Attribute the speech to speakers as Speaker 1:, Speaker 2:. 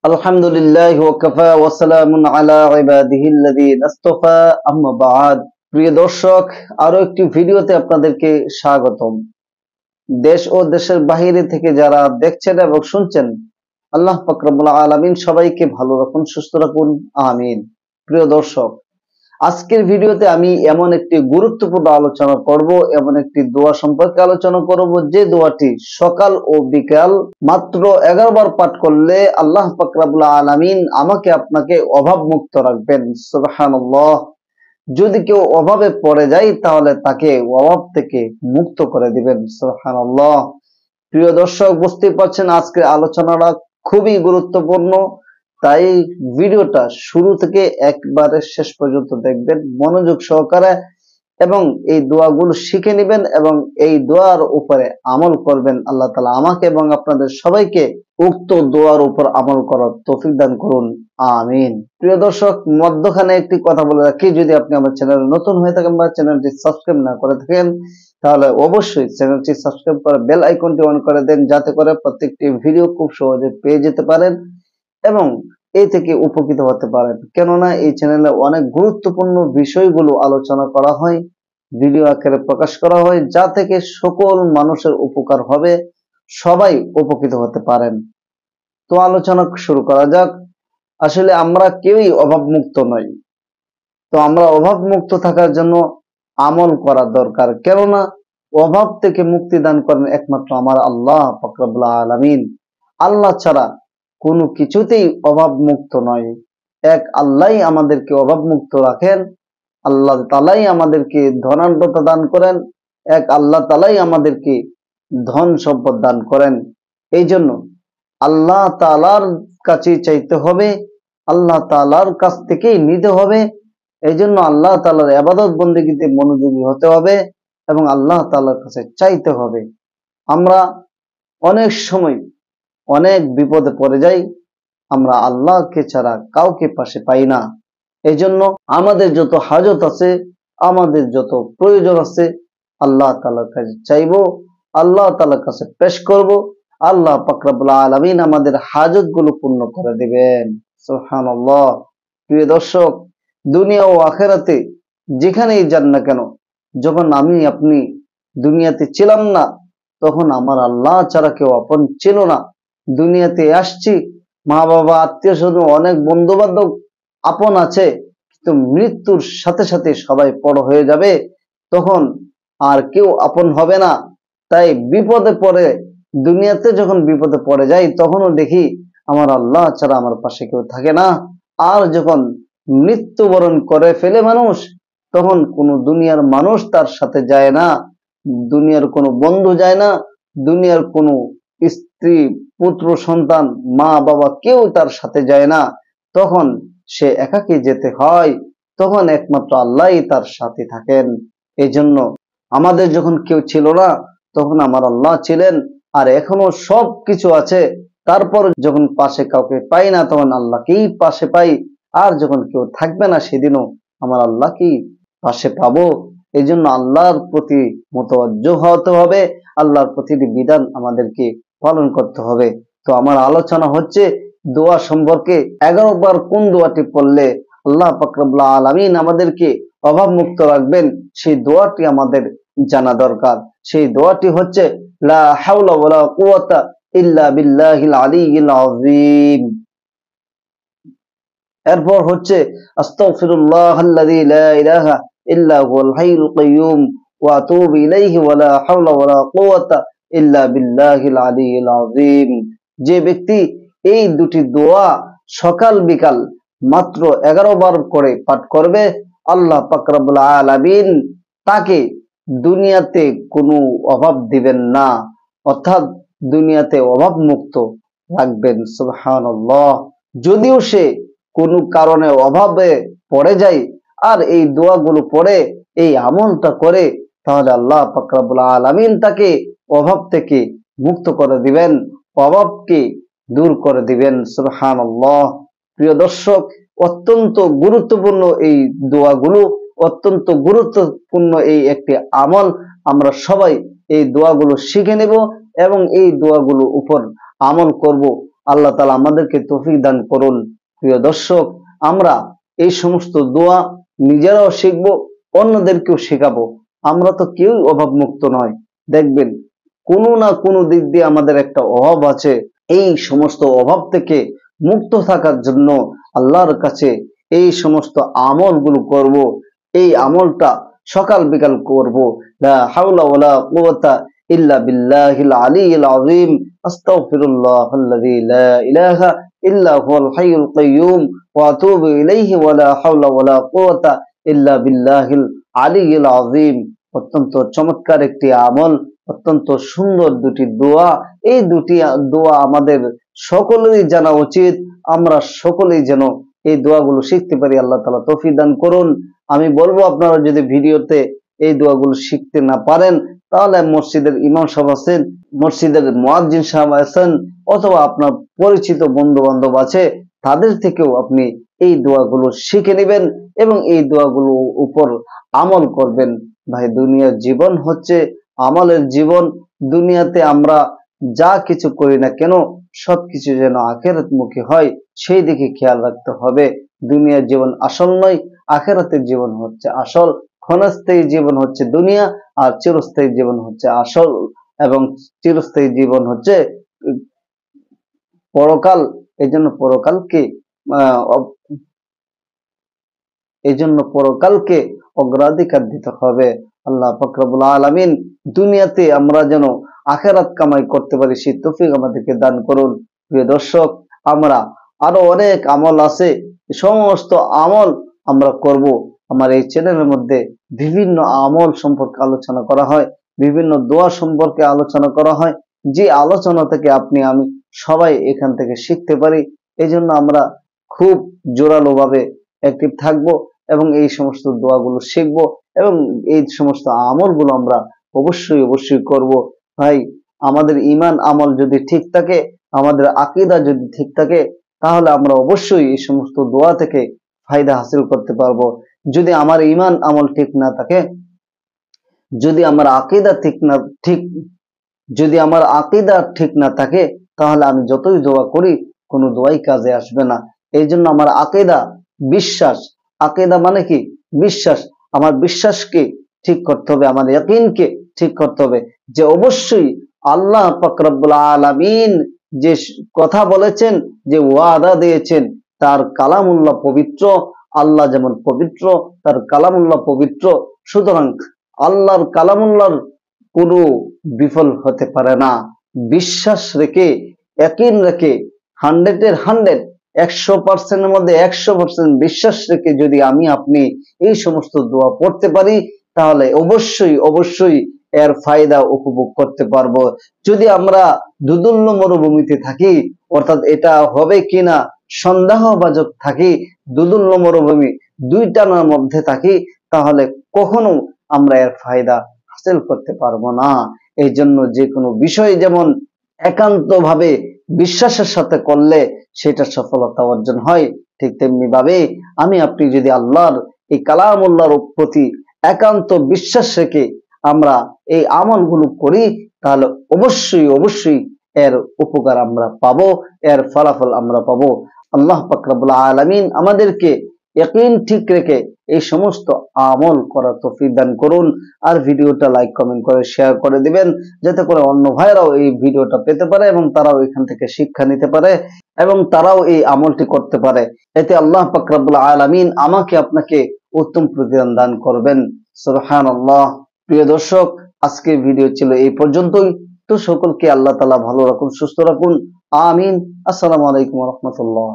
Speaker 1: আলহামদুলিল্লাহি ওয়া কাফা ওয়া সালামুন আলা ইবাদিহিল্লাযীনা ইসতাফা আম্মা বা'দ। প্রিয় দর্শক, আরো একটি ভিডিওতে আপনাদেরকে স্বাগতম। দেশ ও দেশের বাইরে থেকে যারা দেখছেন এবং শুনছেন, আল্লাহ পাক রব্বুল আলামিন সবাইকে ভালো রাখুন, সুস্থ রাখুন, আমিন। প্রিয় দর্শক, আজকের ভিডিওতে আমি এমন একটি গুরুত্বপূর্ণ আলোচনা করব, এমন একটি দোয়া সম্পর্কে আলোচনা করব যে দোয়াটি সকাল ও বিকাল মাত্র 11 বার পাঠ করলে আল্লাহ পাক রব্বুল আলামিন আমাকে আপনাকে অভাব মুক্ত রাখবেন। সুবহানাল্লাহ। যদি কেউ অভাবে পড়ে যায় তাহলে তাকে অভাব থেকে মুক্ত করে দিবেন। সুবহানাল্লাহ। প্রিয় দর্শক, বুঝতে পারছেন আজকের আলোচনাটা খুবই গুরুত্বপূর্ণ, তাই ভিডিওটা শুরু থেকে একবারে শেষ পর্যন্ত দেখবেন মনোযোগ সহকারে এবং এই দোয়াগুলো শিখে নেবেন এবং এই দোয়ার উপরে আমল করবেন। আল্লাহ তাআলা আমাকে এবং আপনাদের সবাইকে উক্ত দোয়ার উপর আমল করার তৌফিক দান করুন, আমিন। প্রিয় দর্শক, মধ্যখানে একটি কথা বলে রাখি, যদি আপনি আমার চ্যানেলে নতুন হয়ে থাকেন বা চ্যানেলটি সাবস্ক্রাইব না করে থাকেন তাহলে অবশ্যই চ্যানেলটি সাবস্ক্রাইব করে বেল আইকনটি অন করে দেন, যাতে করে প্রত্যেকটি ভিডিও খুব সহজে পেয়ে যেতে পারেন এবং এই থেকে উপকৃত হতে পারেন। কেননা এই চ্যানেলে অনেক গুরুত্বপূর্ণ বিষয়গুলো আলোচনা করা হয়, ভিডিও আকারে প্রকাশ করা হয়, যা থেকে সকল মানুষের উপকার হবে, সবাই উপকৃত হতে পারেন। তো আলোচনা শুরু করা যাক। আসলে আমরা কেউই অভাব মুক্ত নই, তো আমরা অভাব মুক্ত থাকার জন্য আমল করা দরকার। কেননা অভাব থেকে মুক্তি দান করেন একমাত্র আমার আল্লাহ পাক রব্বুল আলামিন। আল্লাহ ছাড়া কোনো কিছুতেই অভাব মুক্ত নয়। এক আল্লাহই আমাদেরকে অভাব মুক্ত রাখেন, আল্লাহ তাআলাই আমাদেরকে ধনাঢ্যতা দান করেন, এক আল্লাহ তাআলাই আমাদেরকে ধন সম্পদ দান করেন। এই জন্য আল্লাহ তাআলার কাছেই চাইতে হবে, আল্লাহ তাআলার কাছ থেকেই নিতে হবে। এই জন্য আল্লাহ তাআলার ইবাদত বন্দেগীতে মনোযোগী হতে হবে এবং আল্লাহ তাআলার কাছে চাইতে হবে। আমরা অনেক সময় অনেক বিপদে পড়ে যাই, আমরা আল্লাহকে ছাড়া কাউকে পাশে পাই না। এই জন্য আমাদের যত হাজত আছে, আমাদের যত প্রয়োজন আছে, আল্লাহ তাআলার কাছে চাইবো, আল্লাহ তাআলার কাছে পেশ করব। আল্লাহ পাক রব্বুল আলামিন আমাদের হাজত গুলো পূর্ণ করে দিবেন। সুবহানাল্লাহ। প্রিয় দর্শক, দুনিয়া ও আখিরাতে যেখানেই যান না কেন, যখন আমি আপনি দুনিয়াতে ছিলাম না তখন আমার আল্লাহ ছাড়া কেউ আপন ছিল না। দুনিয়াতে আসছি, মা বাবা আত্মীয় স্বজন অনেক বন্ধু বান্ধব আপন আছে, কিন্তু মৃত্যুর সাথে সাথে সবাই পর হয়ে যাবে, তখন আর কেউ আপন হবে না। তাই বিপদে পড়ে, দুনিয়াতে যখন বিপদে পড়ে যাই তখনও দেখি আমার আল্লাহ ছাড়া আমার পাশে কেউ থাকে না। আর যখন মৃত্যুবরণ করে ফেলে মানুষ, তখন কোনো দুনিয়ার মানুষ তার সাথে যায় না, দুনিয়ার কোনো বন্ধু যায় না, দুনিয়ার কোনো স্ত্রী পুত্র সন্তান মা বাবা কেউ তার সাথে যায় না, তখন সে একাকী যেতে হয়, তখন একমাত্র আল্লাহই তার সাথে থাকেন। এই জন্য আমাদের যখন কেউ ছিল না তখন আমার আল্লাহ ছিলেন, আর এখনো সব কিছু আছে, তারপর যখন পাশে কাউকে পাই না তখন আল্লাহকেই পাশে পাই, আর যখন কেউ থাকবে না সেদিনও আমার আল্লাহকেই পাশে পাবো। এই জন্য আল্লাহর প্রতি মুতাওয়াজ্জহ হতে হবে, আল্লাহর প্রতিটি বিধান আমাদেরকে পালন করতে হবে। তো আমার আলোচনা হচ্ছে দোয়া সম্পর্কে। 11 বার কোন দোয়াটি পড়লে আল্লাহ পাক রব্বুল আলামিন আমাদেরকে অভাব মুক্ত রাখবেন, সেই দোয়াটি আমাদের জানা দরকার। সেই দোয়াটি হচ্ছে লা হাওলা ওয়ালা কুওয়াতা ইল্লা বিল্লাহিল আলিয়্যিল আযীম। এরপর হচ্ছে আস্তাগফিরুল্লাহাল্লাযী লা ইলাহা ইল্লা হুয়াল হাইয়ুল কাইয়্যুম ওয়া আতুবু ইলাইহি ওয়া লা হাওলা ওয়ালা কুওয়াতা ইল্লা বিল্লাহিল আলিয়্যিল আযীম। যে ব্যক্তি এই দুটি দোয়া সকাল বিকাল মাত্র 11 বার করে পাঠ করবে, আল্লাহ পাক রব্বুল আলামিন তাকে দুনিয়াতে কোনো অভাব দিবেন না, অর্থাৎ দুনিয়াতে অভাব মুক্ত রাখবেন। সুবহানাল্লাহ। যদিও সে কোনো কারণে অভাবে পড়ে যায় আর এই দোয়াগুলো পড়ে এই আমলটা করে, তাহলে আল্লাহ পাক রব্বুল আলামিন তাকে অভাব থেকে মুক্ত করে দিবেন, অভাবকে দূর করে দিবেন। সুবহানাল্লাহ। প্রিয় দর্শক, অত্যন্ত গুরুত্বপূর্ণ এই দোয়াগুলো, অত্যন্ত গুরুত্বপূর্ণ এই একটি আমল। আমরা সবাই এই দোয়াগুলো শিখে নেব এবং এই দোয়াগুলো উপর আমল করব। আল্লাহ তাআলা আমাদেরকে তৌফিক দান করুন। প্রিয় দর্শক, আমরা এই সমস্ত দোয়া নিজেরাও শিখবো, অন্যদেরকেও শেখাবো। আমরা তো কেউই অভাবমুক্ত নয়। দেখবেন কোনো না কোনো দিক দিয়ে আমাদের একটা অভাব আছে। এই সমস্ত অভাব থেকে মুক্ত থাকার জন্য আল্লাহর কাছে এই সমস্ত আমলগুলো করব। এই আমলটা সকাল বিকাল করব। লা হাওলা ওয়ালা কুওয়াতা ইল্লা বিল্লাহিল আলিয়্যিল আযীম। আস্তাগফিরুল্লাহাল্লাযী লা ইলাহা ইল্লা হুয়াল হাইয়ুল কাইয়্যুম ওয়া আতুবু ইলাইহি ওয়া লা হাওলা ওয়ালা কুওয়াতা ইল্লা বিল্লাহিল আলিয়্যিল আযীম। অত্যন্ত চমৎকার একটি আমল, অত্যন্ত সুন্দর দুটি দোয়া। এই দুটি দোয়া আমাদের সকলেরই জানা উচিত। আমরা সকলেই যেন এই দোয়াগুলো শিখতে পারি। আল্লাহ তাআলা তৌফিক দান করুন। আমি বলবো, আপনারা যদি ভিডিওতে এই দোয়াগুলো শিখতে না পারেন, তাহলে মসজিদের ইমাম সাহেব আছেন, মসজিদের মুয়াজ্জিন সাহেব আছেন, অথবা আপনার পরিচিত বন্ধু বান্ধব আছে, তাদের থেকেও আপনি এই দোয়াগুলো শিখে নেবেন এবং এই দোয়াগুলোর উপর আমল করবেন। ভাই, দুনিয়ার জীবন হচ্ছে আমলের জীবন। দুনিয়াতে আমরা যা কিছু করি না কেন, সবকিছু যেন আখিরাতমুখী হয়, সেই দিকে খেয়াল রাখতে হবে। দুনিয়ার জীবন আসল নয়, আখিরাতের জীবন হচ্ছে আসল। ক্ষণস্থায়ী জীবন হচ্ছে দুনিয়া, আর চিরস্থায়ী জীবন হচ্ছে আসল, এবং চিরস্থায়ী জীবন হচ্ছে পরকাল। পরকালকে অগ্রাধিকার দিতে হবে। আল্লাহ পাক রব্বুল আলামিন দুনিয়াতে আমরা যেন আখিরাত কামাই করতে পারি, সেই তৌফিক আমাদেরকে দান করুন। প্রিয় দর্শক, আমরা আরো অনেক আমল আছে, সমস্ত আমল আমরা করব। আমার এই চ্যানেলের মধ্যে বিভিন্ন আমল সম্পর্কে আলোচনা করা হয়, বিভিন্ন দোয়া সম্পর্কে আলোচনা করা হয়, যে আলোচনা থেকে আপনি আমি সবাই এখান থেকে শিখতে পারি। এই জন্য আমরা খুব জোরালো ভাবে অ্যাক্টিভ থাকবো এবং এই সমস্ত দোয়াগুলো শিখবো এবং এই সমস্ত আমলগুলো আমরা অবশ্যই করব। ভাই, আমাদের ঈমান আমল যদি ঠিক থাকে, আমাদের আকীদা যদি ঠিক থাকে, তাহলে আমরা অবশ্যই এই সমস্ত দোয়া থেকে ফায়দা হাসিল করতে পারবো। যদি আমার ঈমান আমল ঠিক না থাকে, যদি আমার আকীদা ঠিক না থাকে, তাহলে আমি যতই দোয়া করি কোনো দোয়াই কাজে আসবে না। এই জন্য আমার বিশ্বাস, আকীদা মানে কি? বিশ্বাস। আমার বিশ্বাসকে ঠিক করতে হবে, আমার ইয়াকিনকে ঠিক করতে হবে যে অবশ্যই আল্লাহ পাক রব্বুল আলামিন যে কথা বলেছেন, যে ওয়াদা দিয়েছেন, তার কালামুল্লাহ পবিত্র। আল্লাহ যেমন পবিত্র, তার কালামুল্লাহ পবিত্র। সুতরাং আল্লাহর কালামুল্লাহর কোনো বিফল হতে পারে না। বিশ্বাস রেখে, ইয়াকিন রেখে, 100-এর 100, 100%-এর মধ্যে 100% বিশ্বাস রেখে যদি আমি আপনি এই সমস্ত দোয়া পড়তে পারি, তাহলে অবশ্যই এর ফায়দা উপভোগ করতে পারবো। যদি আমরা দুদুল্য মরুভূমিতে থাকি, অর্থাৎ এটা হবে কিনা সন্দেহভাজন থাকি, দুদুল্য মরুভূমি দুইটানার মধ্যে থাকি, তাহলে কখনো আমরা এর ফায়দা হাসিল করতে পারবো না। এই জন্য যে কোনো বিষয় যেমন একান্তভাবে বিশ্বাসের সাথে করলে সেটা সফলতা অর্জন হয়, ঠিক তেমনি ভাবে আমি আপনি যদি আল্লাহর এই কালামুল্লাহর প্রতি একান্ত বিশ্বাস রেখে আমরা এই আমলগুলো করি, তাহলে অবশ্যই এর উপকার আমরা পাবো, এর ফলাফল আমরা পাবো। আল্লাহ পাক রব্বুল আলামিন আমাদেরকে ইয়াকিন ঠিক রেখে এই সমস্ত আমল করার তৌফিক দান করুন। আর ভিডিওটা লাইক, কমেন্ট করে শেয়ার করে দিবেন, যাতে করে অন্য ভাইরাও এই ভিডিওটা পেতে পারে এবং তারাও এখান থেকে শিক্ষা নিতে পারে এবং তারাও এই আমলটি করতে পারে। এতে আল্লাহ পাক রব্বুল আলামিন আমাকে আপনাকে উত্তম প্রতিদান দান করবেন। সুবহানাল্লাহ। প্রিয় দর্শক, আজকের ভিডিও ছিল এই পর্যন্তই। তো সকলকে আল্লাহ তাআলা ভালো রাখুন, সুস্থ রাখুন। আমিন। আসসালামু আলাইকুম ওয়া রাহমাতুল্লাহ।